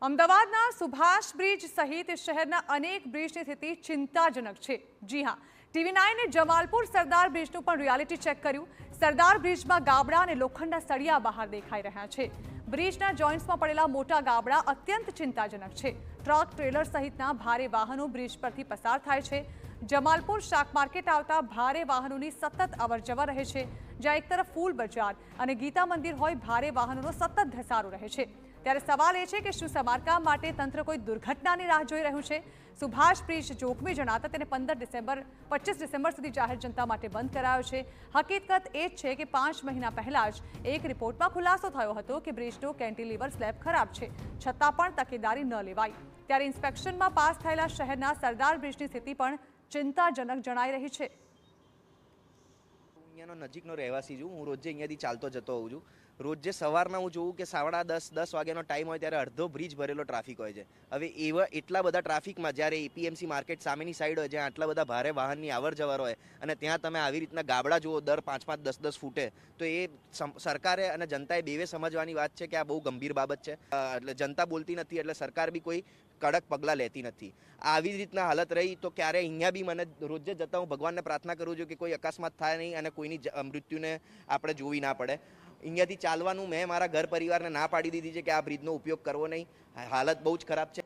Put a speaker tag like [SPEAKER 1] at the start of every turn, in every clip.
[SPEAKER 1] અમદાવાદના સુભાષ બ્રિજ સહિત શહેરના અનેક બ્રિજની સ્થિતિ ચિંતાજનક છે। જી હા, TV9 જમાલપુર સરદાર બ્રિજનું પણ રિયાલિટી ચેક કર્યું। સરદાર બ્રિજમાં ગાબડા અને લોખંડના સળિયા બહાર દેખાઈ રહ્યા છે। બ્રિજના જોઇન્ટ્સમાં પડેલા મોટા ગાબડા અત્યંત ચિંતાજનક છે। ટ્રક, ટ્રેલર સહિતના ભારે વાહનો બ્રિજ પરથી પસાર થાય છે। જમાલપુર શાક માર્કેટ આવતા ભારે વાહનોની સતત અવરજવર રહે છે। જ્યાં એક તરફ ફૂલ બજાર અને ગીતા મંદિર હોય, ભારે વાહનોનો સતત ધસારો રહે છે। ત્યારે સવાલ એ છે કે શું સમારકામ માટે તંત્ર કોઈ દુર્ઘટનાની રાહ જોઈ રહ્યું છે? સુભાષ બ્રિજ જોખમી જણાતા તેને 25 ડિસેમ્બર સુધી જાહેર જનતા માટે બંધ કરાયો છે। હકીકત એ જ છે કે 5 મહિના પહેલા જ એક રિપોર્ટમાં ખુલાસો થયો હતો કે બ્રિજનો કેન્ટિલીવર સ્લેબ ખરાબ છે, છતાં પણ તકેદારી ન લેવાઈ। ત્યારે ઇન્સ્પેક્શનમાં પાસ થયેલા શહેરના સરદાર બ્રિજની સ્થિતિ પણ ચિંતાજનક જણાઈ રહી છે।
[SPEAKER 2] અહીંયાનો નજીકનો રહેવાસી છું। હું રોજે અહીંયાથી ચાલતો જતો હોઉં છું। રોજે સવારના હું જોઉં કે 10:30 વાગ્યાનો ટાઈમ હોય ત્યારે અડધો બ્રિજ ભરેલો ટ્રાફિક હોય છે। હવે એટલા બધા ટ્રાફિકમાં જ્યારે એપીએમસી માર્કેટ સામેની સાઈડ હોય, જ્યાં આટલા બધા ભારે વાહનની આવર જવર હોય અને ત્યાં તમે આવી રીતના ગાબડા જુઓ દર 5-5, 10-10 ફૂટે, તો એ સરકારે અને જનતાએ બેવે સમજવાની વાત છે કે આ બહુ ગંભીર બાબત છે। એટલે જનતા બોલતી નથી, એટલે સરકાર બી કોઈ કડક પગલાં લેતી નથી। આવી રીતના હાલત રહી તો ક્યારે અહીંયા બી મને રોજે જતા હું ભગવાનને પ્રાર્થના કરું છું કે કોઈ અકસ્માત થાય નહીં અને કોઈની મૃત્યુને આપણે જોવી ના પડે। અહીંયાથી ચાલવાનું મેં મારા ઘર પરિવારને ના પાડી દીધી છે કે આ બ્રિજનો ઉપયોગ કરવો નહીં। હાલત બહુ જ ખરાબ છે।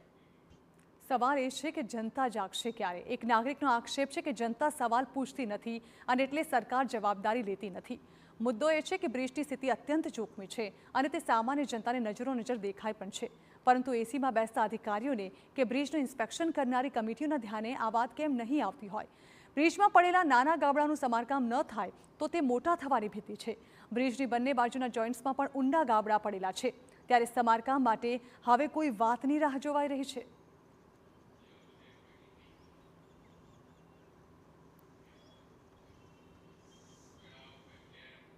[SPEAKER 1] સવાલ એ છે કે જનતા જાગશે ક્યારે? એક નાગરિકનો આક્ષેપ છે કે જનતા સવાલ પૂછતી નથી અને એટલે સરકાર જવાબદારી લેતી નથી। મુદ્દો એ છે કે બ્રિજની સ્થિતિ અત્યંત જોખમી છે અને તે સામાન્ય જનતાને નજરો-નજર દેખાય પણ છે, પરંતુ એસીમાં બેસતા અધિકારીઓને કે બ્રિજનું ઇન્સ્પેક્શન કરનારી કમિટીઓના ધ્યાને આ વાત કેમ નહીં આવતી હોય? બ્રિજમાં પડેલા નાના ગાબડાનું સમારકામ ન થાય તો તે મોટા થવાની ભીતિ છે। બ્રિજની બંને બાજુના જોઇન્ટ્સમાં પણ ઊંડા ગાબડા પડેલા છે। ત્યારે સમારકામ માટે હવે કોઈ વાતની રાહ જોવાઈ રહી છે।